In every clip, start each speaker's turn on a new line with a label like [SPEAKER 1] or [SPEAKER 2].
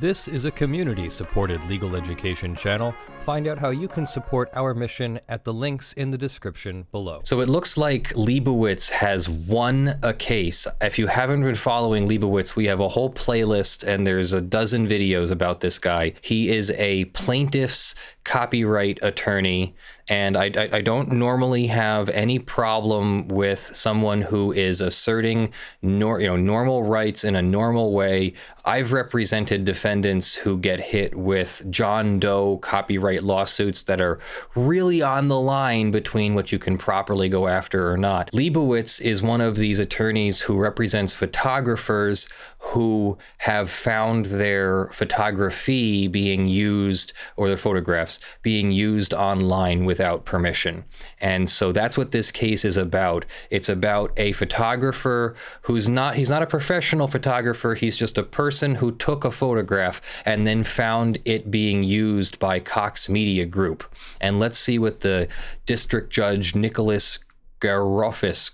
[SPEAKER 1] This is a community-supported legal education channel. Find out how you can support our mission at the links in the description below. So it looks like Liebowitz has won a case. If you haven't been following Liebowitz, we have a whole playlist and there's a dozen videos about this guy. He is a plaintiff's copyright attorney, and I don't normally have any problem with someone who is asserting normal rights in a normal way. I've represented defendants who get hit with John Doe copyright lawsuits that are really on the line between what you can properly go after or not. Liebowitz is one of these attorneys who represents photographers who have found their photography being used, or their photographs being used online without permission. And so that's what this case is about. It's about a photographer he's not a professional photographer, he's just a person who took a photograph and then found it being used by Cox Media Group. And let's see what the district judge Nicholas Garoufis,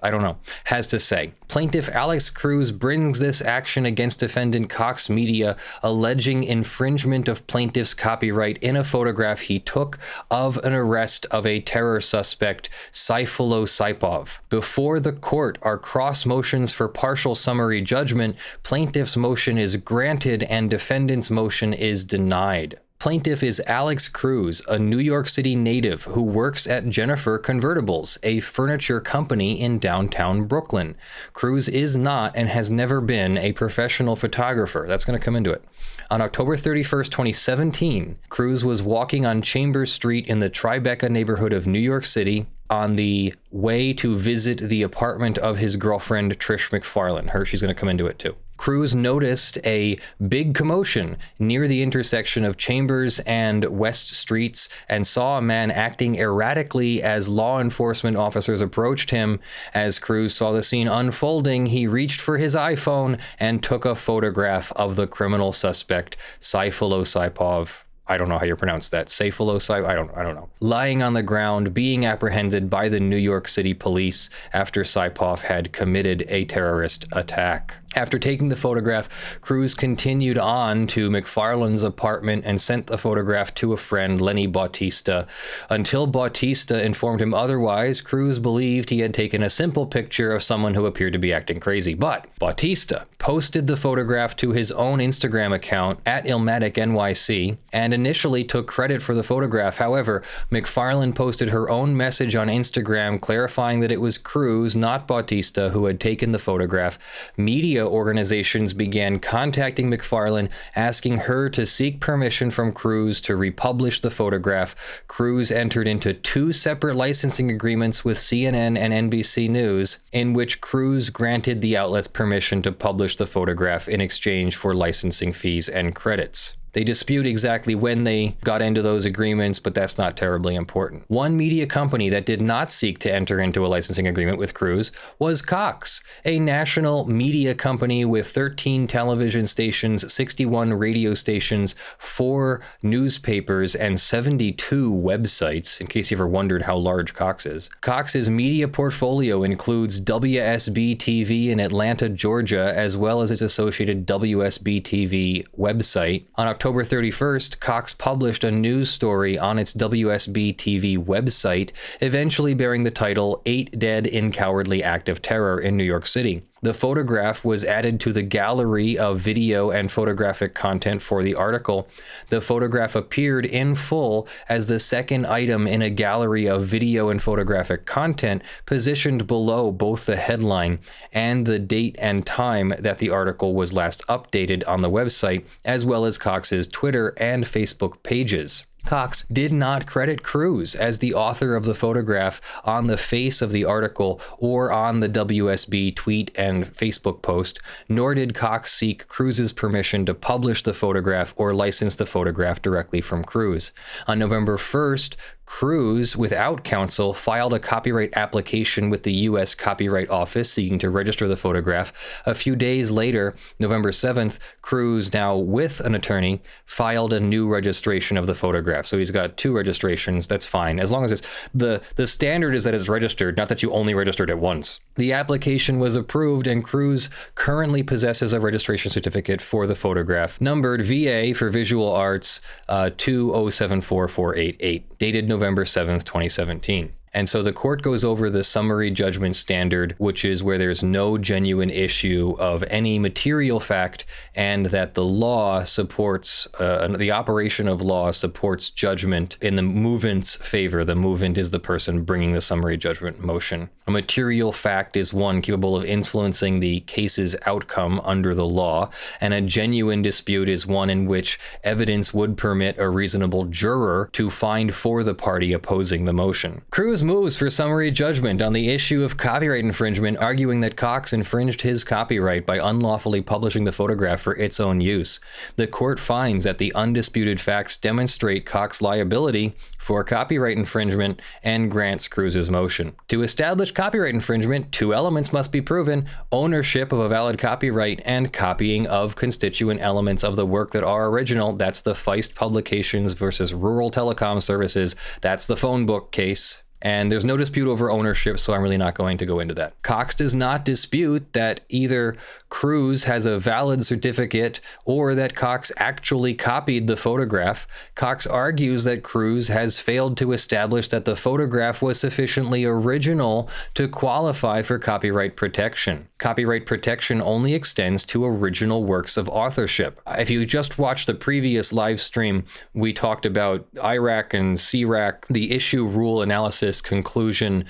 [SPEAKER 1] I don't know, has to say. Plaintiff Alex Cruz brings this action against defendant Cox Media, alleging infringement of plaintiff's copyright in a photograph he took of an arrest of a terror suspect, Sayfullo Saipov. Before the court are cross motions for partial summary judgment. Plaintiff's motion is granted and defendant's motion is denied. Plaintiff is Alex Cruz, a New York City native who works at Jennifer Convertibles, a furniture company in downtown Brooklyn. Cruz is not and has never been a professional photographer. That's going to come into it. On October 31st, 2017, Cruz was walking on Chambers Street in the Tribeca neighborhood of New York City on the way to visit the apartment of his girlfriend, Trish McFarlane. She's going to come into it too. Cruz noticed a big commotion near the intersection of Chambers and West Streets and saw a man acting erratically as law enforcement officers approached him. As Cruz saw the scene unfolding, he reached for his iPhone and took a photograph of the criminal suspect, Sayfullo Saipov. I don't know how you pronounce that. Sayfullo Saipov? I don't know. Lying on the ground, being apprehended by the New York City police after Saipov had committed a terrorist attack. After taking the photograph, Cruz continued on to McFarlane's apartment and sent the photograph to a friend, Lenny Bautista. Until Bautista informed him otherwise, Cruz believed he had taken a simple picture of someone who appeared to be acting crazy. But Bautista posted the photograph to his own Instagram account at IlmaticNYC and initially took credit for the photograph. However, McFarlane posted her own message on Instagram clarifying that it was Cruz, not Bautista, who had taken the photograph. Media organizations began contacting McFarlane, asking her to seek permission from Cruz to republish the photograph. Cruz entered into 2 separate licensing agreements with CNN and NBC News, in which Cruz granted the outlets permission to publish the photograph in exchange for licensing fees and credits. They dispute exactly when they got into those agreements, but that's not terribly important. One media company that did not seek to enter into a licensing agreement with Cruz was Cox, a national media company with 13 television stations, 61 radio stations, 4 newspapers, and 72 websites, in case you ever wondered how large Cox is. Cox's media portfolio includes WSB-TV in Atlanta, Georgia, as well as its associated WSB-TV website. On October 31st, Cox published a news story on its WSB-TV website, eventually bearing the title, 8 Dead in Cowardly Act of Terror in New York City. The photograph was added to the gallery of video and photographic content for the article. The photograph appeared in full as the second item in a gallery of video and photographic content positioned below both the headline and the date and time that the article was last updated on the website, as well as Cox's Twitter and Facebook pages. Cox did not credit Cruz as the author of the photograph on the face of the article or on the WSB tweet and Facebook post, nor did Cox seek Cruz's permission to publish the photograph or license the photograph directly from Cruz. On November 1st, Cruz, without counsel, filed a copyright application with the U.S. Copyright Office seeking to register the photograph. A few days later, November 7th, Cruz, now with an attorney, filed a new registration of the photograph. So he's got 2 registrations. That's fine. As long as it's the standard is that it's registered, not that you only registered it once. The application was approved, and Cruz currently possesses a registration certificate for the photograph, numbered VA for Visual Arts 2074488, dated November 7th, 2017. And so the court goes over the summary judgment standard, which is where there's no genuine issue of any material fact, and that the law supports, the operation of law supports judgment in the movant's favor. The movant is the person bringing the summary judgment motion. A material fact is one capable of influencing the case's outcome under the law, and a genuine dispute is one in which evidence would permit a reasonable juror to find for the party opposing the motion. Cruz moves for summary judgment on the issue of copyright infringement, arguing that Cox infringed his copyright by unlawfully publishing the photograph for its own use. The court finds that the undisputed facts demonstrate Cox's liability for copyright infringement and grants Cruz's motion. To establish copyright infringement, 2 elements must be proven: ownership of a valid copyright and copying of constituent elements of the work that are original. That's the Feist Publications versus Rural Telecom Services. That's the phone book case. And there's no dispute over ownership, so I'm really not going to go into that. Cox does not dispute that either Cruz has a valid certificate or that Cox actually copied the photograph. Cox argues that Cruz has failed to establish that the photograph was sufficiently original to qualify for copyright protection. Copyright protection only extends to original works of authorship. If you just watched the previous live stream, we talked about IRAC and CRAC, the issue rule analysis conclusion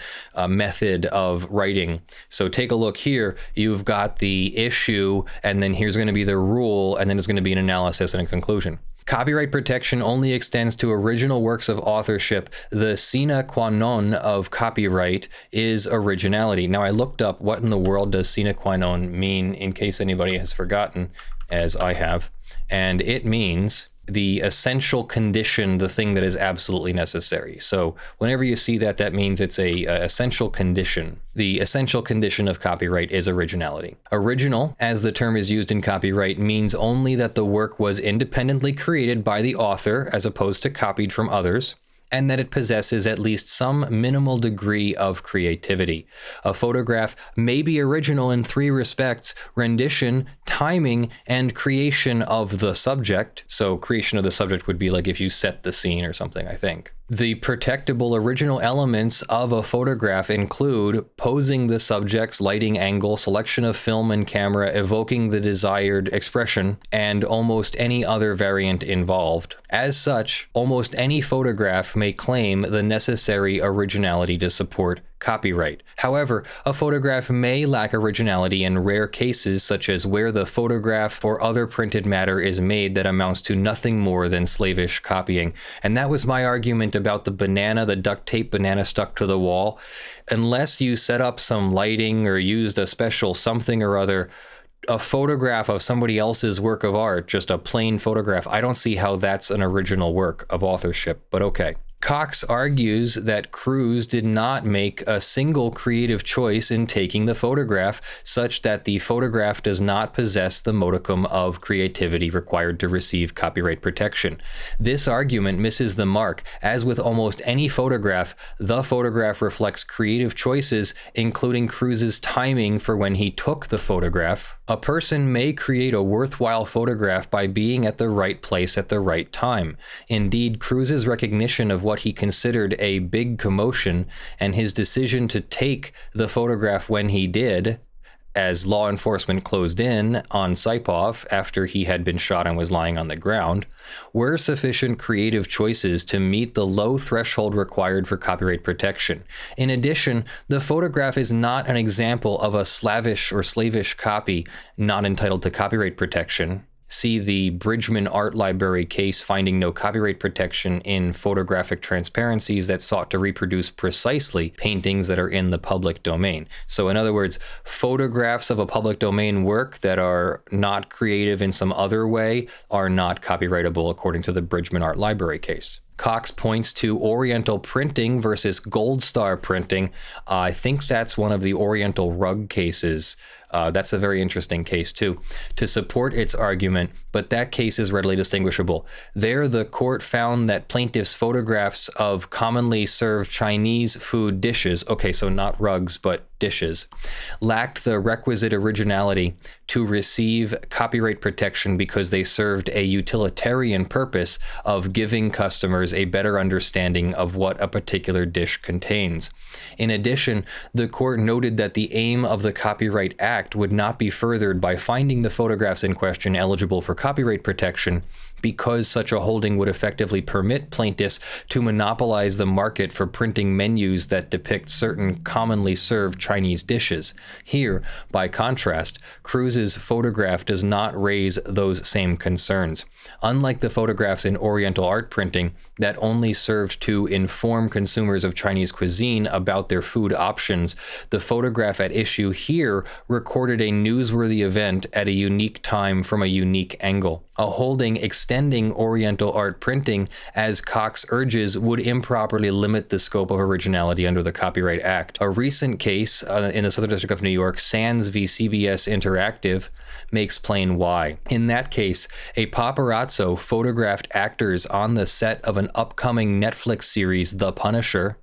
[SPEAKER 1] method of writing. So take a look here. You've got the issue, and then here's going to be the rule, and then there's going to be an analysis and a conclusion. Copyright protection only extends to original works of authorship. The sine qua non of copyright is originality. Now, I looked up what in the world does sine qua non mean, in case anybody has forgotten, as I have, and it means the essential condition, the thing that is absolutely necessary. So whenever you see that, that means it's a essential condition. The essential condition of copyright is originality. Original, as the term is used in copyright, means only that the work was independently created by the author as opposed to copied from others, and that it possesses at least some minimal degree of creativity. A photograph may be original in 3 respects: rendition, timing, and creation of the subject. So creation of the subject would be like if you set the scene or something, I think. The protectable original elements of a photograph include posing the subject's lighting angle, selection of film and camera, evoking the desired expression, and almost any other variant involved. As such, almost any photograph may claim the necessary originality to support copyright. However, a photograph may lack originality in rare cases, such as where the photograph or other printed matter is made that amounts to nothing more than slavish copying. And that was my argument about the duct tape banana stuck to the wall. Unless you set up some lighting or used a special something or other, a photograph of somebody else's work of art, just a plain photograph, I don't see how that's an original work of authorship, but okay. Cox argues that Cruz did not make a single creative choice in taking the photograph, such that the photograph does not possess the modicum of creativity required to receive copyright protection. This argument misses the mark. As with almost any photograph, the photograph reflects creative choices, including Cruz's timing for when he took the photograph. A person may create a worthwhile photograph by being at the right place at the right time. Indeed, Cruz's recognition of what he considered a big commotion and his decision to take the photograph when he did, as law enforcement closed in on Saipov after he had been shot and was lying on the ground, were sufficient creative choices to meet the low threshold required for copyright protection. In addition, the photograph is not an example of a slavish copy not entitled to copyright protection. See the Bridgman Art Library case finding no copyright protection in photographic transparencies that sought to reproduce precisely paintings that are in the public domain. So in other words, photographs of a public domain work that are not creative in some other way are not copyrightable according to the Bridgman Art Library case. Cox points to Oriental printing versus Gold Star printing. I think that's one of the Oriental rug cases. That's a very interesting case, too, to support its argument, but that case is readily distinguishable. There, the court found that plaintiff's photographs of commonly served Chinese food dishes, okay, so not rugs, but dishes, lacked the requisite originality to receive copyright protection because they served a utilitarian purpose of giving customers a better understanding of what a particular dish contains. In addition, the court noted that the aim of the Copyright Act would not be furthered by finding the photographs in question eligible for copyright protection, because such a holding would effectively permit plaintiffs to monopolize the market for printing menus that depict certain commonly served Chinese dishes. Here, by contrast, Cruz's photograph does not raise those same concerns. Unlike the photographs in Oriental art printing that only served to inform consumers of Chinese cuisine about their food options, the photograph at issue here recorded a newsworthy event at a unique time from a unique angle. A holding extending Oriental art printing, as Cox urges, would improperly limit the scope of originality under the Copyright Act. A recent case in the Southern District of New York, Sands v. CBS Interactive, makes plain why. In that case, a paparazzo photographed actors on the set of an upcoming Netflix series, The Punisher.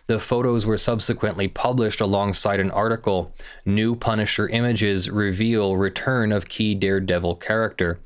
[SPEAKER 1] The photos were subsequently published alongside an article, New Punisher Images Reveal Return of Key Daredevil Character.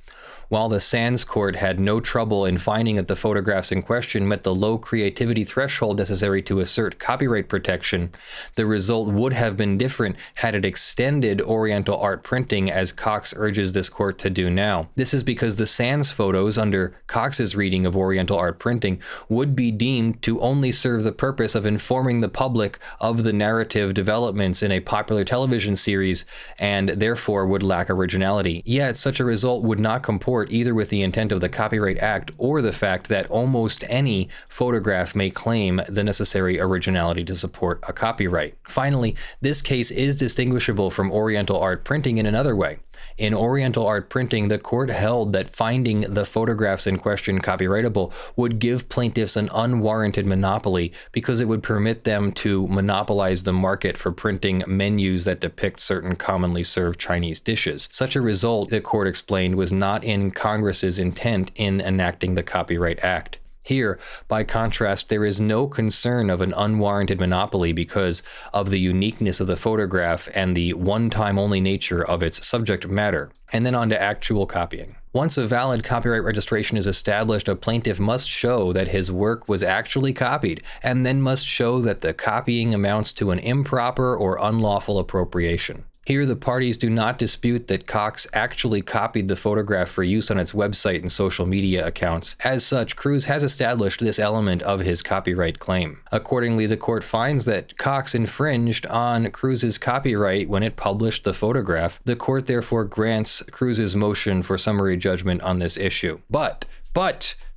[SPEAKER 1] While the Sands court had no trouble in finding that the photographs in question met the low creativity threshold necessary to assert copyright protection, the result would have been different had it extended Oriental art printing, as Cox urges this court to do now. This is because the Sands photos, under Cox's reading of Oriental art printing, would be deemed to only serve the purpose of informing the public of the narrative developments in a popular television series, and therefore would lack originality. Yet such a result would not comport either with the intent of the Copyright Act or the fact that almost any photograph may claim the necessary originality to support a copyright. Finally, this case is distinguishable from Oriental art printing in another way. In Oriental art printing, the court held that finding the photographs in question copyrightable would give plaintiffs an unwarranted monopoly because it would permit them to monopolize the market for printing menus that depict certain commonly served Chinese dishes. Such a result, the court explained, was not in Congress's intent in enacting the Copyright Act. Here, by contrast, there is no concern of an unwarranted monopoly because of the uniqueness of the photograph and the one-time only nature of its subject matter. And then on to actual copying. Once a valid copyright registration is established, a plaintiff must show that his work was actually copied, and then must show that the copying amounts to an improper or unlawful appropriation. Here, the parties do not dispute that Cox actually copied the photograph for use on its website and social media accounts. As such, Cruz has established this element of his copyright claim. Accordingly, the court finds that Cox infringed on Cruz's copyright when it published the photograph. The court therefore grants Cruz's motion for summary judgment on this issue. But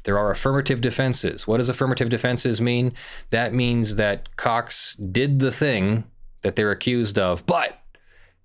[SPEAKER 1] there are affirmative defenses. What does affirmative defenses mean? That means that Cox did the thing that they're accused of, but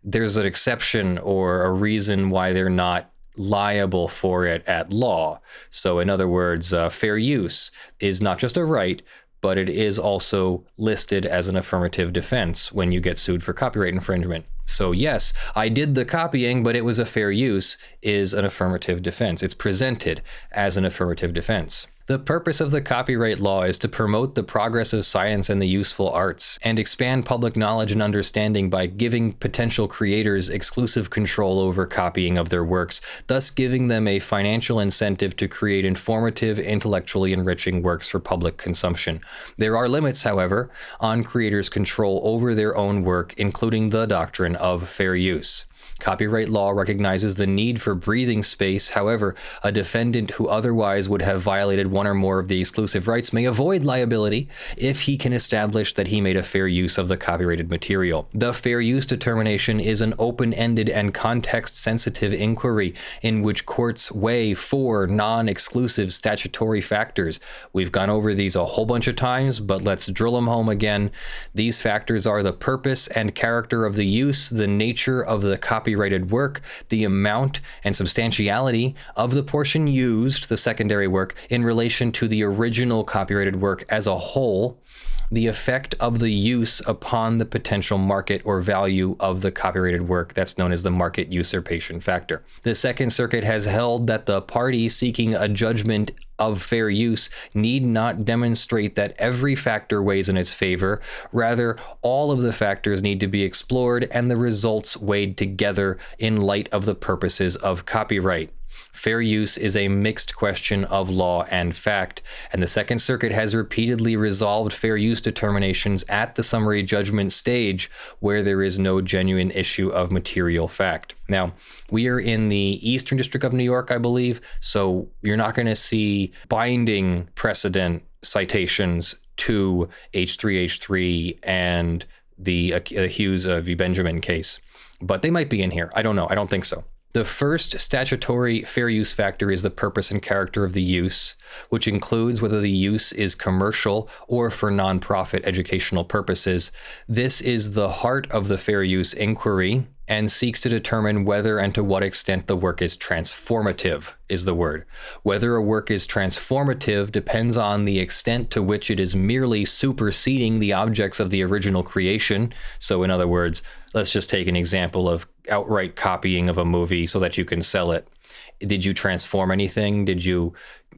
[SPEAKER 1] there's an exception or a reason why they're not liable for it at law. So in other words, fair use is not just a right, but it is also listed as an affirmative defense when you get sued for copyright infringement. So yes, I did the copying, but it was a fair use is an affirmative defense. It's presented as an affirmative defense. The purpose of the copyright law is to promote the progress of science and the useful arts, and expand public knowledge and understanding by giving potential creators exclusive control over copying of their works, thus giving them a financial incentive to create informative, intellectually enriching works for public consumption. There are limits, however, on creators' control over their own work, including the doctrine of fair use. Copyright law recognizes the need for breathing space. However, a defendant who otherwise would have violated one or more of the exclusive rights may avoid liability if he can establish that he made a fair use of the copyrighted material. The fair use determination is an open-ended and context-sensitive inquiry in which courts weigh 4 non-exclusive statutory factors. We've gone over these a whole bunch of times, but let's drill them home again. These factors are the purpose and character of the use, the nature of the copyright copyrighted work, the amount and substantiality of the portion used, the secondary work, in relation to the original copyrighted work as a whole, the effect of the use upon the potential market or value of the copyrighted work. That's known as the market usurpation factor. The Second Circuit has held that the party seeking a judgment of fair use need not demonstrate that every factor weighs in its favor. Rather, all of the factors need to be explored and the results weighed together in light of the purposes of copyright. Fair use is a mixed question of law and fact, and the Second Circuit has repeatedly resolved fair use determinations at the summary judgment stage where there is no genuine issue of material fact. Now, we are in the Eastern District of New York, I believe, so you're not going to see binding precedent citations to H3H3 and the Hughes v. Benjamin case, but they might be in here. I don't know. I don't think so. The first statutory fair use factor is the purpose and character of the use, which includes whether the use is commercial or for nonprofit educational purposes. This is the heart of the fair use inquiry and seeks to determine whether and to what extent the work is transformative, is the word. Whether a work is transformative depends on the extent to which it is merely superseding the objects of the original creation. So in other words, let's just take an example of outright copying of a movie so that you can sell it. Did you transform anything? Did you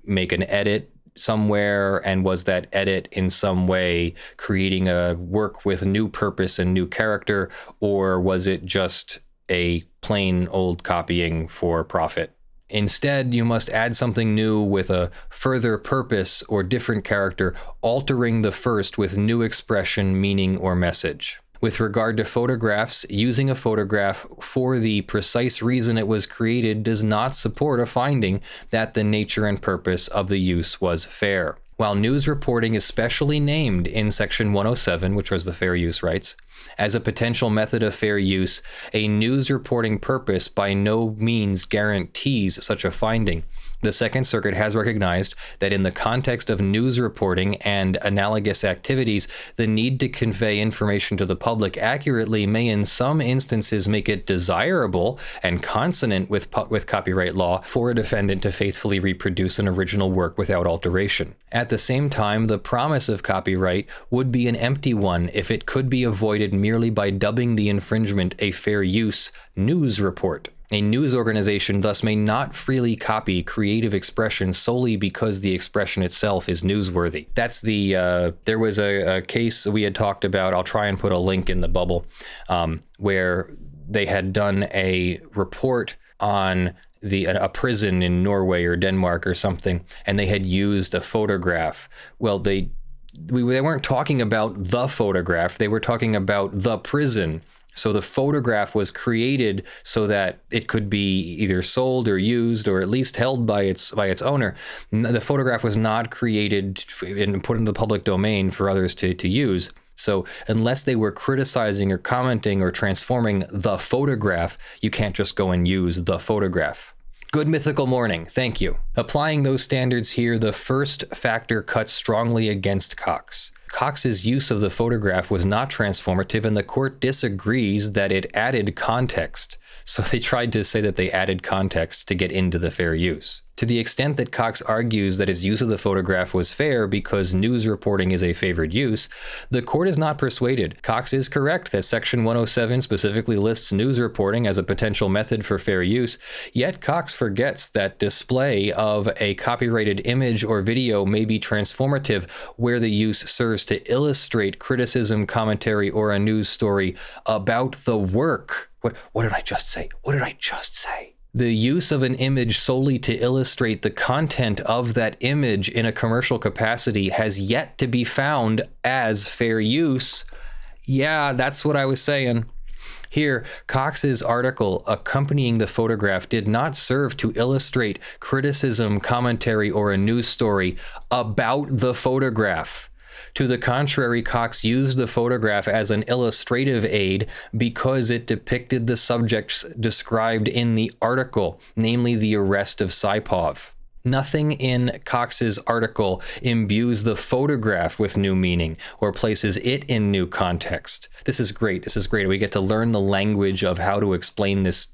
[SPEAKER 1] make an edit somewhere, and was that edit in some way creating a work with new purpose and new character, or was it just a plain old copying for profit? Instead, you must add something new with a further purpose or different character, altering the first with new expression, meaning, or message. With regard to photographs, using a photograph for the precise reason it was created does not support a finding that the nature and purpose of the use was fair. While news reporting is specially named in Section 107, which was the fair use rights, as a potential method of fair use, a news reporting purpose by no means guarantees such a finding. The Second Circuit has recognized that in the context of news reporting and analogous activities, the need to convey information to the public accurately may in some instances make it desirable and consonant with copyright law for a defendant to faithfully reproduce an original work without alteration. At the same time, the promise of copyright would be an empty one if it could be avoided merely by dubbing the infringement a fair use news report. A news organization thus may not freely copy creative expression solely because the expression itself is newsworthy. That's there was a case we had talked about, I'll try and put a link in the bubble, where they had done a report on a prison in Norway or Denmark or something, and they had used a photograph. Well, they weren't talking about the photograph, they were talking about the prison. So the photograph was created so that it could be either sold or used or at least held by its owner. The photograph was not created and put into the public domain for others to use. So unless they were criticizing or commenting or transforming the photograph, you can't just go and use the photograph. Good mythical morning, thank you. Applying those standards here, the first factor cuts strongly against Cox. Cox's use of the photograph was not transformative, and the court disagrees that it added context. So they tried to say that they added context to get into the fair use. To the extent that Cox argues that his use of the photograph was fair because news reporting is a favored use, the court is not persuaded. Cox is correct that Section 107 specifically lists news reporting as a potential method for fair use, yet Cox forgets that display of a copyrighted image or video may be transformative where the use serves to illustrate criticism, commentary, or a news story about the work. What did I just say? What did I just say? The use of an image solely to illustrate the content of that image in a commercial capacity has yet to be found as fair use. Yeah, that's what I was saying. Here, Cox's article accompanying the photograph did not serve to illustrate criticism, commentary, or a news story about the photograph. To the contrary, Cox used the photograph as an illustrative aid because it depicted the subjects described in the article, namely the arrest of Saipov. Nothing in Cox's article imbues the photograph with new meaning or places it in new context. This is great. This is great. We get to learn the language of how to explain this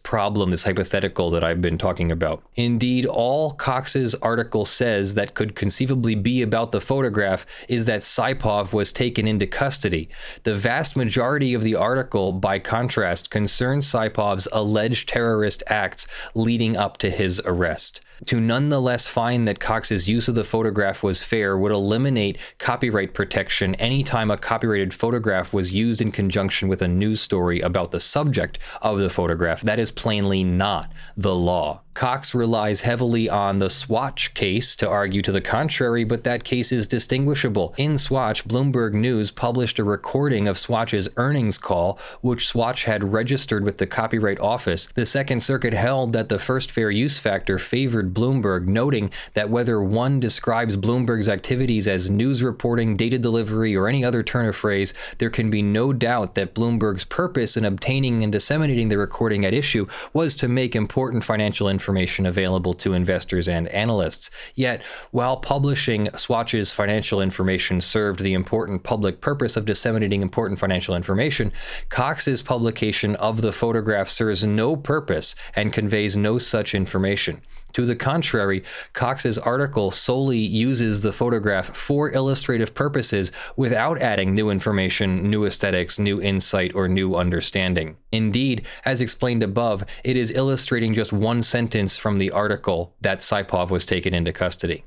[SPEAKER 1] problem, this hypothetical that I've been talking about. Indeed, all Cox's article says that could conceivably be about the photograph is that Saipov was taken into custody. The vast majority of the article, by contrast, concerns Saipov's alleged terrorist acts leading up to his arrest. To nonetheless find that Cox's use of the photograph was fair would eliminate copyright protection anytime a copyrighted photograph was used in conjunction with a news story about the subject of the photograph. That is plainly not the law. Cox relies heavily on the Swatch case to argue to the contrary, but that case is distinguishable. In Swatch, Bloomberg News published a recording of Swatch's earnings call, which Swatch had registered with the Copyright Office. The Second Circuit held that the first fair use factor favored Bloomberg, noting that whether one describes Bloomberg's activities as news reporting, data delivery, or any other turn of phrase, there can be no doubt that Bloomberg's purpose in obtaining and disseminating the recording at issue was to make important financial information available to investors and analysts. Yet, while publishing Swatch's financial information served the important public purpose of disseminating important financial information, Cox's publication of the photograph serves no purpose and conveys no such information. To the contrary, Cox's article solely uses the photograph for illustrative purposes without adding new information, new aesthetics, new insight, or new understanding. Indeed, as explained above, it is illustrating just one sentence from the article that Saipov was taken into custody.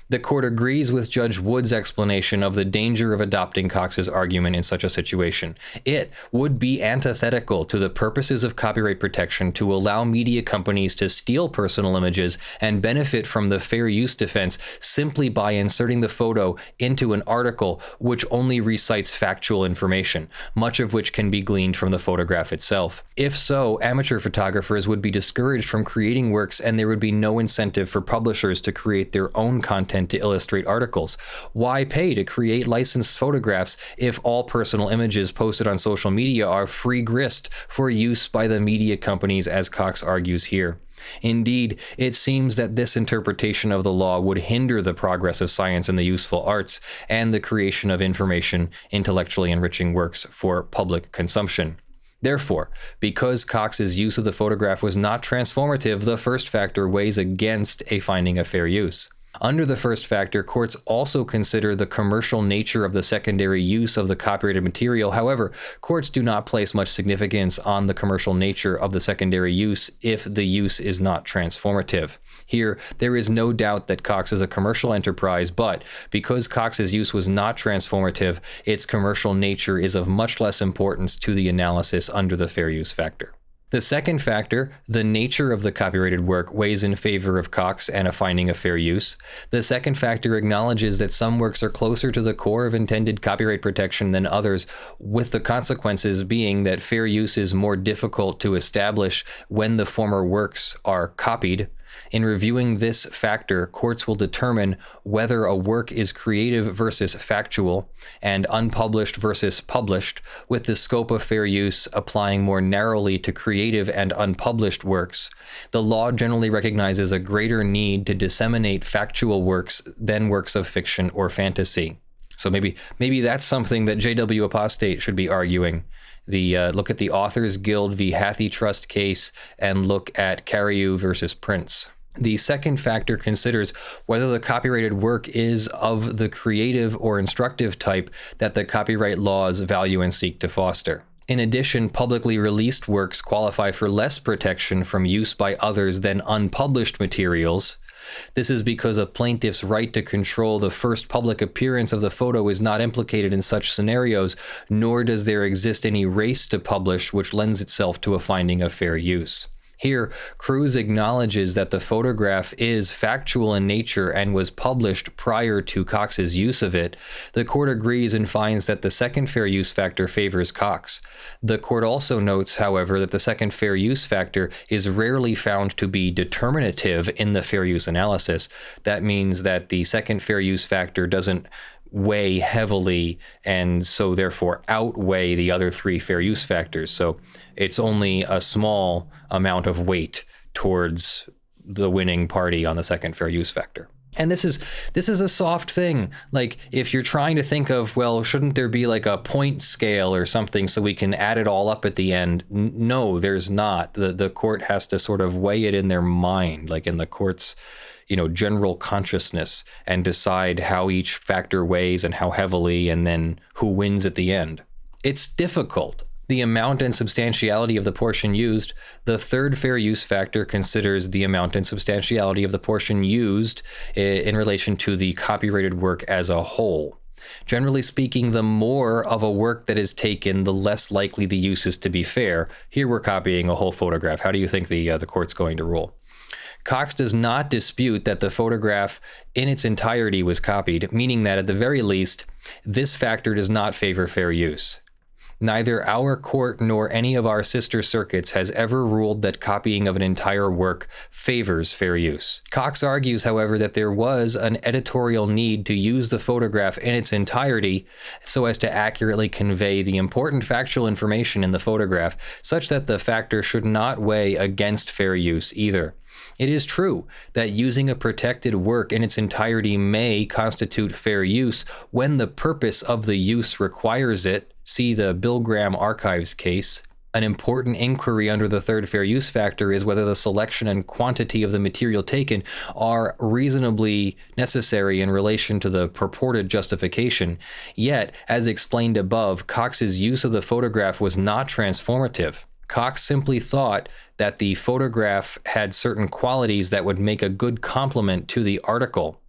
[SPEAKER 1] The court agrees with Judge Wood's explanation of the danger of adopting Cox's argument in such a situation. It would be antithetical to the purposes of copyright protection to allow media companies to steal personal images and benefit from the fair use defense simply by inserting the photo into an article which only recites factual information, much of which can be gleaned from the photograph itself. If so, amateur photographers would be discouraged from creating works, and there would be no incentive for publishers to create their own content to illustrate articles. Why pay to create licensed photographs if all personal images posted on social media are free grist for use by the media companies, as Cox argues here? Indeed, it seems that this interpretation of the law would hinder the progress of science and the useful arts and the creation of information, intellectually enriching works for public consumption. Therefore, because Cox's use of the photograph was not transformative, the first factor weighs against a finding of fair use. Under the first factor, courts also consider the commercial nature of the secondary use of the copyrighted material. However, courts do not place much significance on the commercial nature of the secondary use if the use is not transformative. Here, there is no doubt that Cox is a commercial enterprise, but because Cox's use was not transformative, its commercial nature is of much less importance to the analysis under the fair use factor. The second factor, the nature of the copyrighted work, weighs in favor of Cox and a finding of fair use. The second factor acknowledges that some works are closer to the core of intended copyright protection than others, with the consequences being that fair use is more difficult to establish when the former works are copied. In reviewing this factor, courts will determine whether a work is creative versus factual and unpublished versus published, with the scope of fair use applying more narrowly to creative and unpublished works. The law generally recognizes a greater need to disseminate factual works than works of fiction or fantasy. So maybe that's something that J.W. Apostate should be arguing. Look at the Authors Guild v. Hathi Trust case and look at Cariou versus Prince. The second factor considers whether the copyrighted work is of the creative or instructive type that the copyright laws value and seek to foster. In addition, publicly released works qualify for less protection from use by others than unpublished materials. This is because a plaintiff's right to control the first public appearance of the photo is not implicated in such scenarios, nor does there exist any race to publish, which lends itself to a finding of fair use. Here, Cruz acknowledges that the photograph is factual in nature and was published prior to Cox's use of it. The court agrees and finds that the second fair use factor favors Cox. The court also notes, however, that the second fair use factor is rarely found to be determinative in the fair use analysis. That means that the second fair use factor doesn't weigh heavily and so therefore outweigh the other three fair use factors. So it's only a small amount of weight towards the winning party on the second fair use factor. And this is a soft thing. Like, if you're trying to think of, well, shouldn't there be like a point scale or something so we can add it all up at the end? No, there's not. The court has to sort of weigh it in their mind, like in the court's, general consciousness, and decide how each factor weighs and how heavily, and then who wins at the end. It's difficult. The amount and substantiality of the portion used. The third fair use factor considers the amount and substantiality of the portion used in relation to the copyrighted work as a whole. Generally speaking, the more of a work that is taken, the less likely the use is to be fair. Here we're copying a whole photograph. How do you think the court's going to rule? Cox does not dispute that the photograph in its entirety was copied, meaning that at the very least, this factor does not favor fair use. Neither our court nor any of our sister circuits has ever ruled that copying of an entire work favors fair use. Cox argues, however, that there was an editorial need to use the photograph in its entirety so as to accurately convey the important factual information in the photograph, such that the factor should not weigh against fair use either. It is true that using a protected work in its entirety may constitute fair use when the purpose of the use requires it. See the Bill Graham Archives case. An important inquiry under the third fair use factor is whether the selection and quantity of the material taken are reasonably necessary in relation to the purported justification. Yet, as explained above, Cox's use of the photograph was not transformative. Cox simply thought that the photograph had certain qualities that would make a good complement to the article,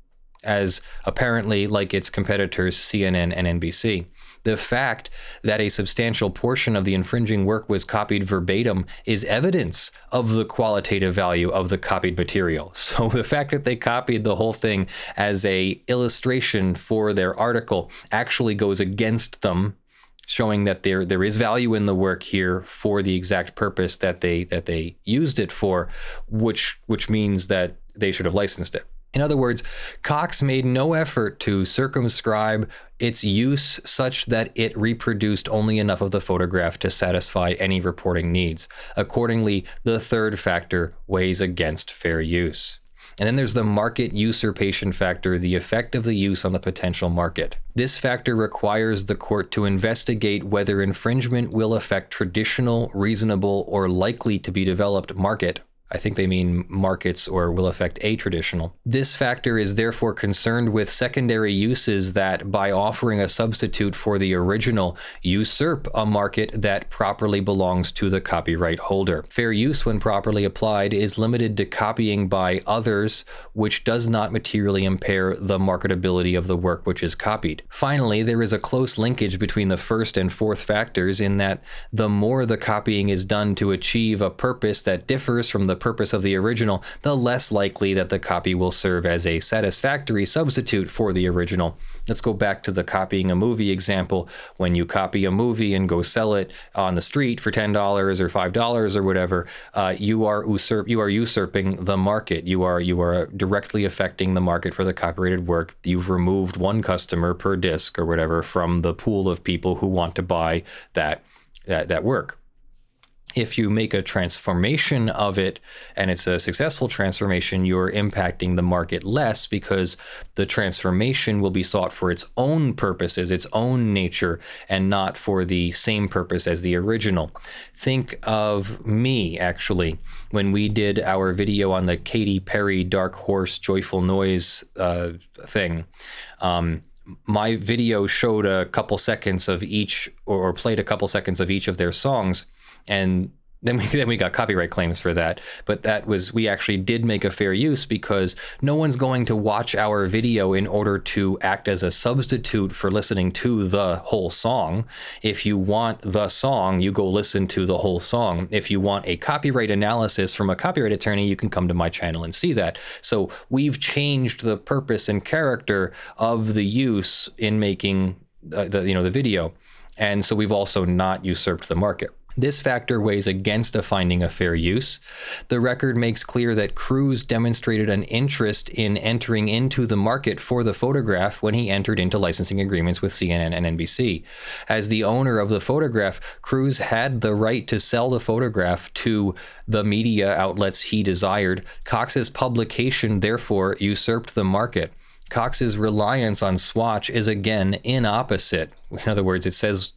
[SPEAKER 1] as apparently like its competitors CNN and NBC. The fact that a substantial portion of the infringing work was copied verbatim is evidence of the qualitative value of the copied material. So the fact that they copied the whole thing as an illustration for their article actually goes against them, showing that there is value in the work here for the exact purpose that they used it for, which means that they should have licensed it. In other words, Cox made no effort to circumscribe its use such that it reproduced only enough of the photograph to satisfy any reporting needs. Accordingly, the third factor weighs against fair use. And then there's the market usurpation factor, the effect of the use on the potential market. This factor requires the court to investigate whether infringement will affect traditional, reasonable, or likely to be developed market. I think they mean markets, or will affect a traditional. This factor is therefore concerned with secondary uses that, by offering a substitute for the original, usurp a market that properly belongs to the copyright holder. Fair use, when properly applied, is limited to copying by others, which does not materially impair the marketability of the work which is copied. Finally, there is a close linkage between the first and fourth factors in that the more the copying is done to achieve a purpose that differs from the purpose of the original, the less likely that the copy will serve as a satisfactory substitute for the original. Let's go back to the copying a movie example. When you copy a movie and go sell it on the street for $10 or $5 or whatever, you are usurping the market. You are directly affecting the market for the copyrighted work. You've removed one customer per disc or whatever from the pool of people who want to buy that work. If you make a transformation of it and it's a successful transformation, you're impacting the market less because the transformation will be sought for its own purposes, its own nature, and not for the same purpose as the original. Think of me, actually, when we did our video on the Katy Perry Dark Horse Joyful Noise thing. My video showed a couple seconds of each, or played a couple seconds of each of their songs. And then we got copyright claims for that. But we actually did make a fair use because no one's going to watch our video in order to act as a substitute for listening to the whole song. If you want the song, you go listen to the whole song. If you want a copyright analysis from a copyright attorney, you can come to my channel and see that. So we've changed the purpose and character of the use in making the video. And so we've also not usurped the market. This factor weighs against a finding of fair use. The record makes clear that Cruz demonstrated an interest in entering into the market for the photograph when he entered into licensing agreements with CNN and NBC. As the owner of the photograph, Cruz had the right to sell the photograph to the media outlets he desired. Cox's publication, therefore, usurped the market. Cox's reliance on Swatch is again inopposite. In other words, it says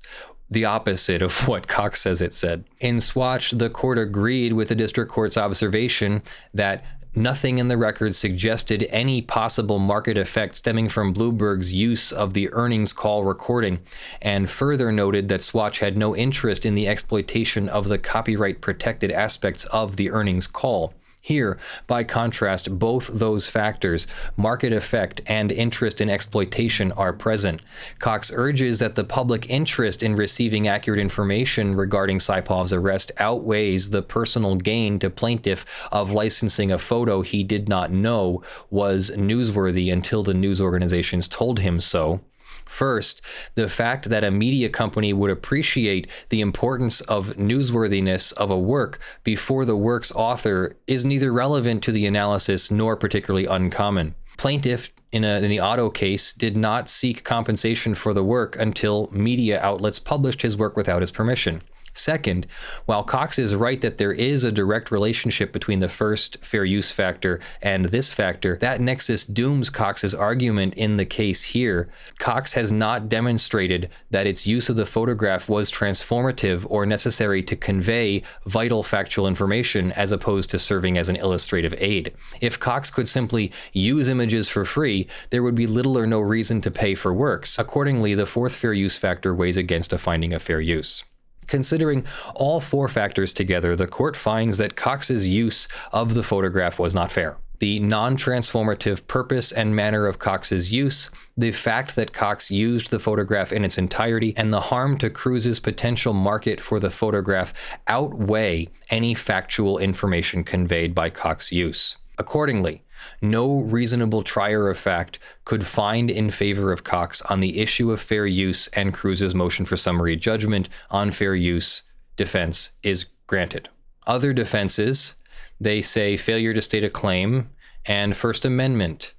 [SPEAKER 1] the opposite of what Cox says it said. In Swatch, the court agreed with the district court's observation that nothing in the record suggested any possible market effect stemming from Bloomberg's use of the earnings call recording, and further noted that Swatch had no interest in the exploitation of the copyright-protected aspects of the earnings call. Here, by contrast, both those factors, market effect and interest in exploitation, are present. Cox urges that the public interest in receiving accurate information regarding Saipov's arrest outweighs the personal gain to plaintiff of licensing a photo he did not know was newsworthy until the news organizations told him so. First, the fact that a media company would appreciate the importance of newsworthiness of a work before the work's author is neither relevant to the analysis nor particularly uncommon. Plaintiff, in the Ottah case, did not seek compensation for the work until media outlets published his work without his permission. Second, while Cox is right that there is a direct relationship between the first fair use factor and this factor, that nexus dooms Cox's argument in the case here. Cox has not demonstrated that its use of the photograph was transformative or necessary to convey vital factual information as opposed to serving as an illustrative aid. If Cox could simply use images for free, there would be little or no reason to pay for works. Accordingly, the fourth fair use factor weighs against a finding of fair use. Considering all four factors together, the court finds that Cox's use of the photograph was not fair. The non-transformative purpose and manner of Cox's use, the fact that Cox used the photograph in its entirety, and the harm to Cruz's potential market for the photograph outweigh any factual information conveyed by Cox's use. Accordingly, no reasonable trier of fact could find in favor of Cox on the issue of fair use, and Cruz's motion for summary judgment on fair use defense is granted. Other defenses, they say failure to state a claim and First Amendment.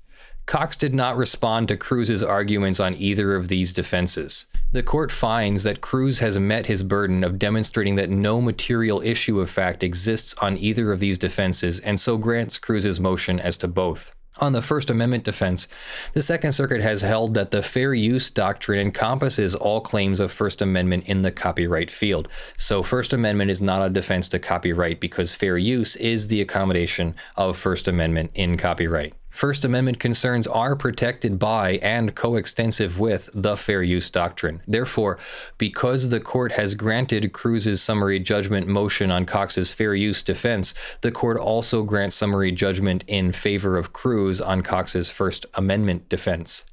[SPEAKER 1] Cox did not respond to Cruz's arguments on either of these defenses. The court finds that Cruz has met his burden of demonstrating that no material issue of fact exists on either of these defenses, and so grants Cruz's motion as to both. On the First Amendment defense, the Second Circuit has held that the fair use doctrine encompasses all claims of First Amendment in the copyright field. So First Amendment is not a defense to copyright because fair use is the accommodation of First Amendment in copyright. First Amendment concerns are protected by and coextensive with the fair use doctrine. Therefore, because the court has granted Cruz's summary judgment motion on Cox's fair use defense, the court also grants summary judgment in favor of Cruz on Cox's First Amendment defense.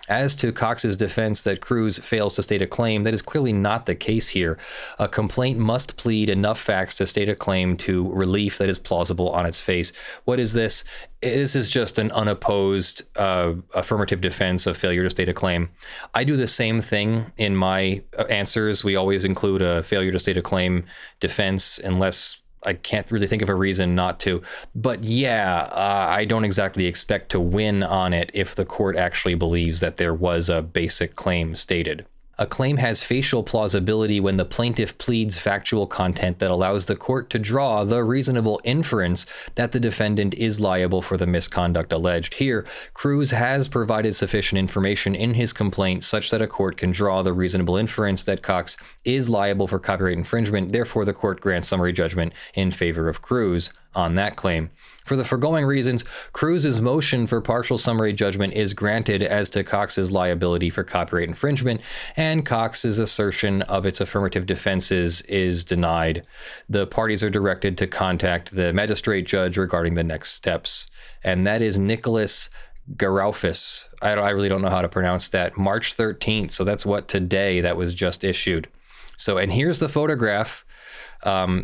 [SPEAKER 1] As to Cox's defense that Cruz fails to state a claim, that is clearly not the case here. A complaint must plead enough facts to state a claim to relief that is plausible on its face. What is this? This is just an unopposed affirmative defense of failure to state a claim. I do the same thing in my answers. We always include a failure to state a claim defense unless I can't really think of a reason not to. But yeah, I don't exactly expect to win on it if the court actually believes that there was a basic claim stated. A claim has facial plausibility when the plaintiff pleads factual content that allows the court to draw the reasonable inference that the defendant is liable for the misconduct alleged. Here, Cruz has provided sufficient information in his complaint such that a court can draw the reasonable inference that Cox is liable for copyright infringement. Therefore, the court grants summary judgment in favor of Cruz on that claim. For the foregoing reasons, Cruz's motion for partial summary judgment is granted as to Cox's liability for copyright infringement, and Cox's assertion of its affirmative defenses is denied. The parties are directed to contact the magistrate judge regarding the next steps, and that is Nicholas Garaufis. I really don't know how to pronounce that. March 13th, so that's what today that was just issued. So, and here's the photograph.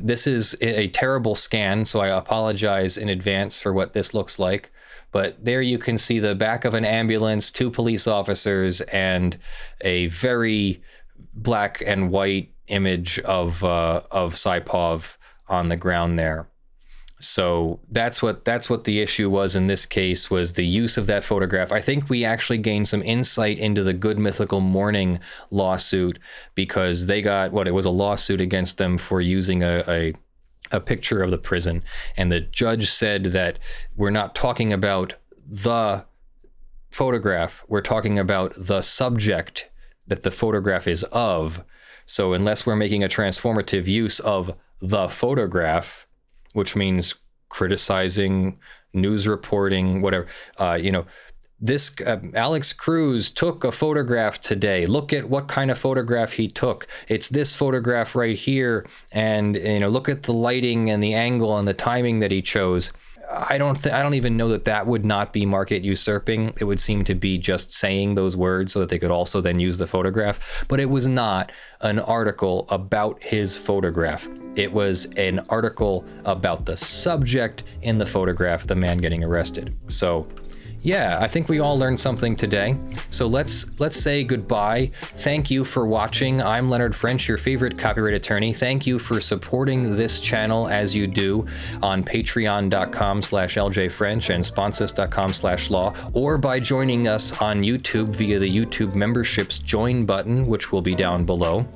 [SPEAKER 1] This is a terrible scan, so I apologize in advance for what this looks like. But there you can see the back of an ambulance, 2 police officers, and a very black and white image of Saipov on the ground there. So that's what the issue was in this case, was the use of that photograph. I think we actually gained some insight into the Good Mythical Morning lawsuit, because they got it was a lawsuit against them for using a picture of the prison, and the judge said that we're not talking about the photograph, we're talking about the subject that the photograph is of. So unless we're making a transformative use of the photograph, which means criticizing, news reporting, whatever, this Alex Cruz took a photograph today. Look at what kind of photograph he took. It's this photograph right here. And, look at the lighting and the angle and the timing that he chose. I don't even know that would not be market usurping. It would seem to be just saying those words so that they could also then use the photograph. But it was not an article about his photograph. It was an article about the subject in the photograph, the man getting arrested. So yeah, I think we all learned something today. So let's say goodbye. Thank you for watching. I'm Leonard French, your favorite copyright attorney. Thank you for supporting this channel as you do on patreon.com/ljfrench and sponsus.com/law, or by joining us on YouTube via the YouTube memberships join button, which will be down below.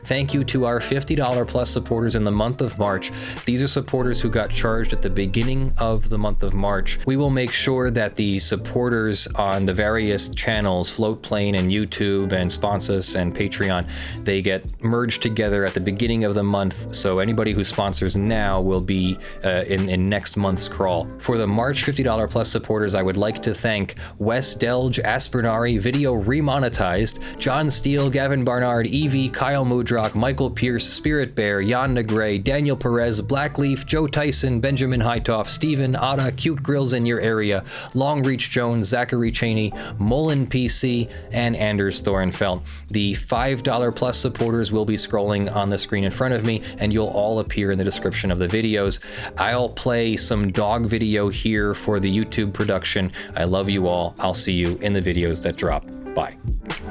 [SPEAKER 1] Thank you to our $50 plus supporters in the month of March. These are supporters who got charged at the beginning of the month of March. We will make sure that the supporters on the various channels, Floatplane and YouTube and Sponsus and Patreon, they get merged together at the beginning of the month. So anybody who sponsors now will be in next month's crawl. For the March $50 plus supporters, I would like to thank Wes Delj, Aspernari, Video Remonetized, John Steele, Gavin Barnard, Eevi, Kyle Mudrak, Michael Pearce, Spirit Bear, Jan Negrey, Daniel Perez, Blackleaf, Joe Tyson, Benjamin Hitov, Steven, Ottah, Cute Grills in Your Area, Longreach Jones, Zachary Chaney, Mullen PC, and Anders Thorenfeldt. The $5 plus supporters will be scrolling on the screen in front of me, and you'll all appear in the description of the videos. I'll play some dog video here for the YouTube production. I love you all. I'll see you in the videos that drop. Bye.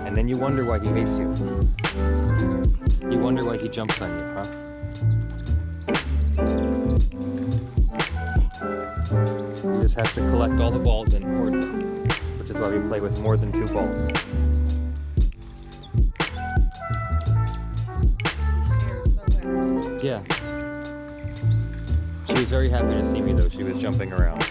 [SPEAKER 1] And then you wonder why he hates you. You wonder why he jumps on you, huh? You just have to collect all the balls and hoard them, which is why we play with more than 2 balls. Yeah. She was very happy to see me, though. She was jumping around.